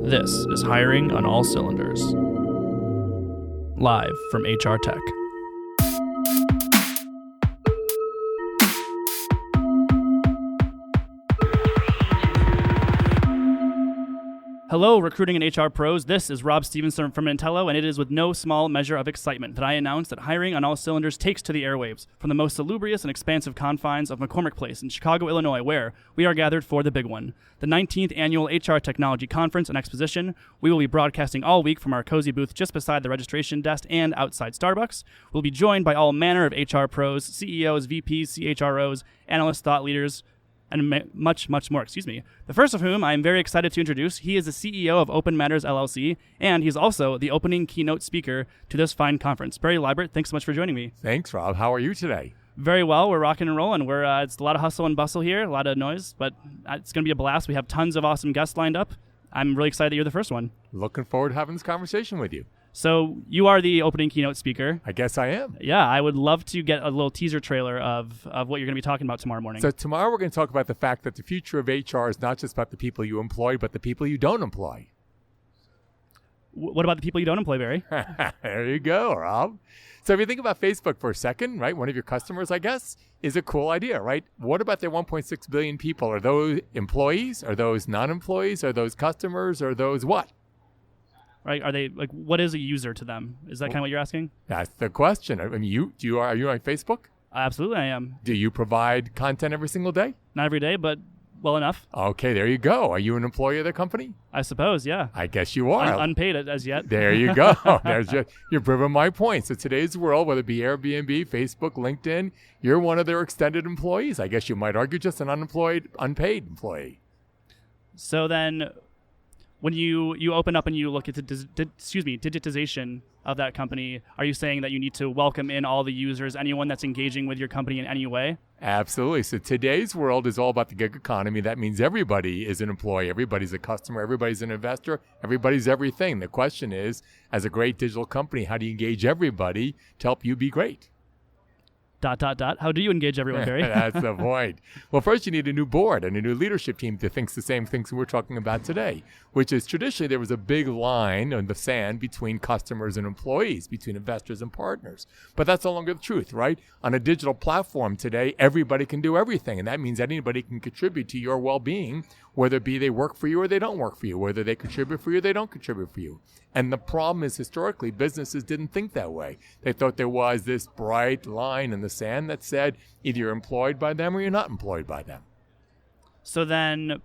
This is Hiring on All Cylinders. Live from HR Tech. Hello, recruiting and HR pros. This is Rob Stevenson from Intello, and it is with no small measure of excitement that I announce that Hiring on All Cylinders takes to the airwaves from the most salubrious and expansive confines of McCormick Place in Chicago, Illinois, where we are gathered for the big one, the 19th Annual HR Technology Conference and Exposition. We will be broadcasting all week from our cozy booth just beside the registration desk and outside Starbucks. We'll be joined by all manner of HR pros, CEOs, VPs, CHROs, analysts, thought leaders, and much more, The first of whom I am very excited to introduce. He is the CEO of Open Matters LLC, and he's also the opening keynote speaker to this fine conference. Barry Libert, thanks so much for joining me. Thanks, Rob. How are you today? Very well. We're rocking and rolling. It's a lot of hustle and bustle here, a lot of noise, but it's going to be a blast. We have tons of awesome guests lined up. I'm really excited that you're the first one. Looking forward to having this conversation with you. So you are the opening keynote speaker. I guess I am. Yeah, I would love to get a little teaser trailer of what you're going to be talking about tomorrow morning. So tomorrow we're going to talk about the fact that the future of HR is not just about the people you employ, but the people you don't employ. What about the people you don't employ, Barry? There you go, Rob. So if you think about Facebook for a second, right, one of your customers, I guess, is a cool idea, right? What about their 1.6 billion people? Are those employees? Are those non-employees? Are those customers? Are those what? Right? Are they what is a user to them? Is that kind of what you're asking? That's the question. I mean, are you on Facebook? Absolutely, I am. Do you provide content every single day? Not every day, but well enough. Okay, there you go. Are you an employee of the company? I suppose, yeah. I guess you are. Unpaid as yet. There you go. You're proving my point. So today's world, whether it be Airbnb, Facebook, LinkedIn, you're one of their extended employees. I guess you might argue just an unpaid employee. So then, when you open up and you look at the digitization of that company, are you saying that you need to welcome in all the users, anyone that's engaging with your company in any way? Absolutely. So today's world is all about the gig economy. That means everybody is an employee, everybody's a customer, everybody's an investor, everybody's everything. The question is, as a great digital company, how do you engage everybody to help you be great? ... How do you engage everyone, Barry? That's the point. Well, first you need a new board and a new leadership team that thinks the same things we're talking about today, which is traditionally there was a big line in the sand between customers and employees, between investors and partners. But that's no longer the truth, right? On a digital platform today, everybody can do everything, and that means anybody can contribute to your well-being, whether it be they work for you or they don't work for you, whether they contribute for you or they don't contribute for you. And the problem is, historically, businesses didn't think that way. They thought there was this bright line in the sand that said either you're employed by them or you're not employed by them. So then,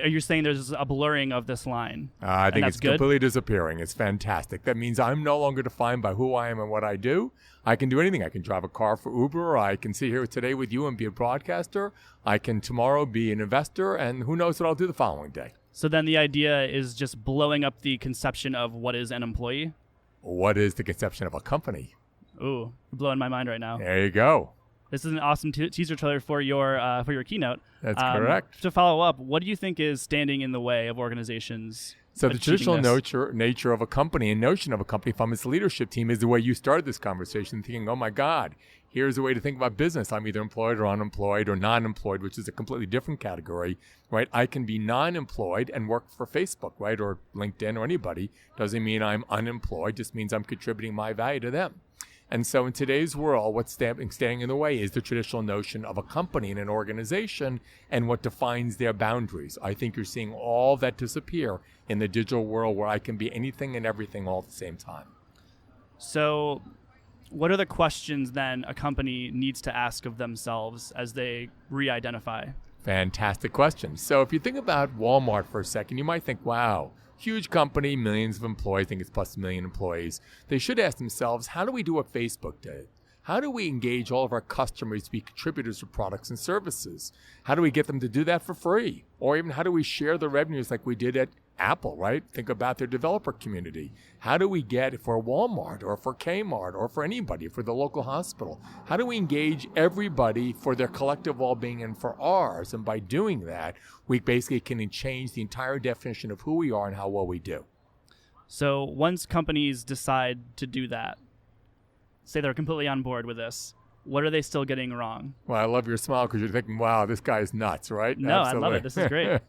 are you saying there's a blurring of this line? I think it's good? Completely disappearing. It's fantastic. That means I'm no longer defined by who I am and what I do. I can do anything. I can drive a car for Uber. I can sit here today with you and be a broadcaster. I can tomorrow be an investor, and who knows what I'll do the following day. So then the idea is just blowing up the conception of what is an employee? What is the conception of a company? Ooh, you're blowing my mind right now. There you go. This is an awesome teaser trailer for your keynote. That's correct. To follow up, what do you think is standing in the way of organizations? So the traditional nature of a company and notion of a company from its leadership team is the way you started this conversation, thinking, oh my God, here's a way to think about business. I'm either employed or unemployed or non-employed, which is a completely different category, right? I can be non-employed and work for Facebook, right? Or LinkedIn or anybody. Doesn't mean I'm unemployed, just means I'm contributing my value to them. And so in today's world, what's standing in the way is the traditional notion of a company and an organization and what defines their boundaries. I think you're seeing all that disappear in the digital world where I can be anything and everything all at the same time. So what are the questions then a company needs to ask of themselves as they re-identify? Fantastic question. So if you think about Walmart for a second, you might think, wow, huge company, millions of employees, I think it's plus 1 million employees. They should ask themselves, how do we do what Facebook did? How do we engage all of our customers to be contributors to products and services? How do we get them to do that for free? Or even how do we share the revenues like we did at Apple, right? Think about their developer community. How do we get for Walmart or for Kmart or for anybody, for the local hospital? How do we engage everybody for their collective well-being and for ours? And by doing that, we basically can change the entire definition of who we are and how well we do. So once companies decide to do that, say they're completely on board with this, what are they still getting wrong? Well, I love your smile because you're thinking, wow, this guy's nuts, right? No, Absolutely. I love it. This is great.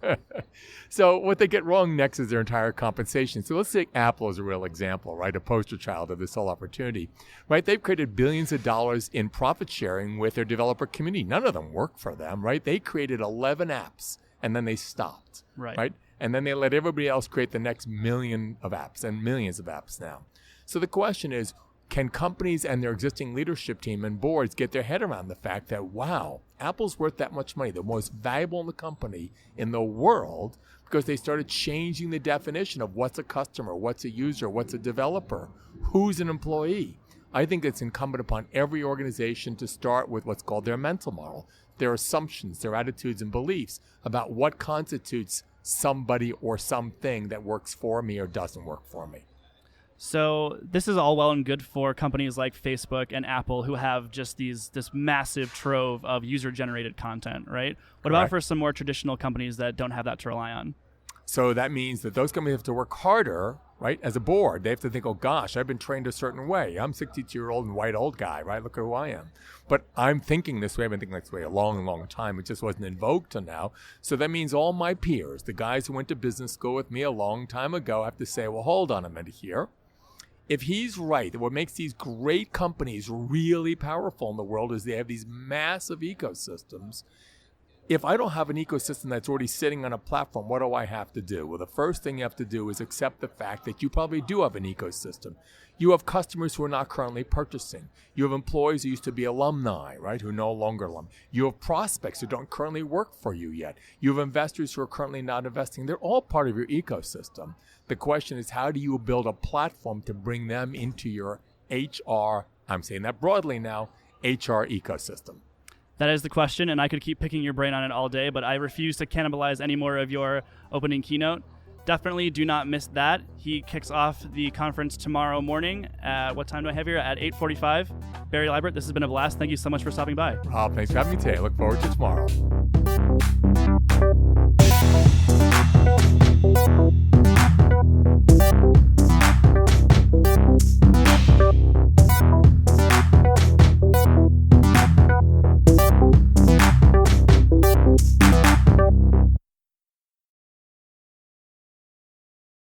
So what they get wrong next is their entire compensation. So let's take Apple as a real example, right? A poster child of this whole opportunity, right? They've created billions of dollars in profit sharing with their developer community. None of them work for them, right? They created 11 apps and then they stopped, right? And then they let everybody else create the next million of apps and millions of apps now. So the question is, can companies and their existing leadership team and boards get their head around the fact that, wow, Apple's worth that much money, the most valuable in the company in the world, because they started changing the definition of what's a customer, what's a user, what's a developer, who's an employee. I think it's incumbent upon every organization to start with what's called their mental model, their assumptions, their attitudes and beliefs about what constitutes somebody or something that works for me or doesn't work for me. So this is all well and good for companies like Facebook and Apple who have just this massive trove of user-generated content, right? What about for some more traditional companies that don't have that to rely on? So that means that those companies have to work harder, right? As a board, they have to think, oh gosh, I've been trained a certain way. I'm a 62-year-old and white old guy, right? Look at who I am. But I'm thinking this way. I've been thinking this way a long, long time. It just wasn't in vogue till now. So that means all my peers, the guys who went to business school with me a long time ago, have to say, well, hold on a minute here. If he's right, what makes these great companies really powerful in the world is they have these massive ecosystems. If I don't have an ecosystem that's already sitting on a platform, what do I have to do? Well, the first thing you have to do is accept the fact that you probably do have an ecosystem. You have customers who are not currently purchasing. You have employees who used to be alumni, right, who are no longer alum. You have prospects who don't currently work for you yet. You have investors who are currently not investing. They're all part of your ecosystem. The question is, how do you build a platform to bring them into your HR, I'm saying that broadly now, HR ecosystem? That is the question, and I could keep picking your brain on it all day, but I refuse to cannibalize any more of your opening keynote. Definitely do not miss that. He kicks off the conference tomorrow morning. At what time do I have here? At 8:45. Barry Libert, this has been a blast. Thank you so much for stopping by. Thanks for having me today. I look forward to tomorrow.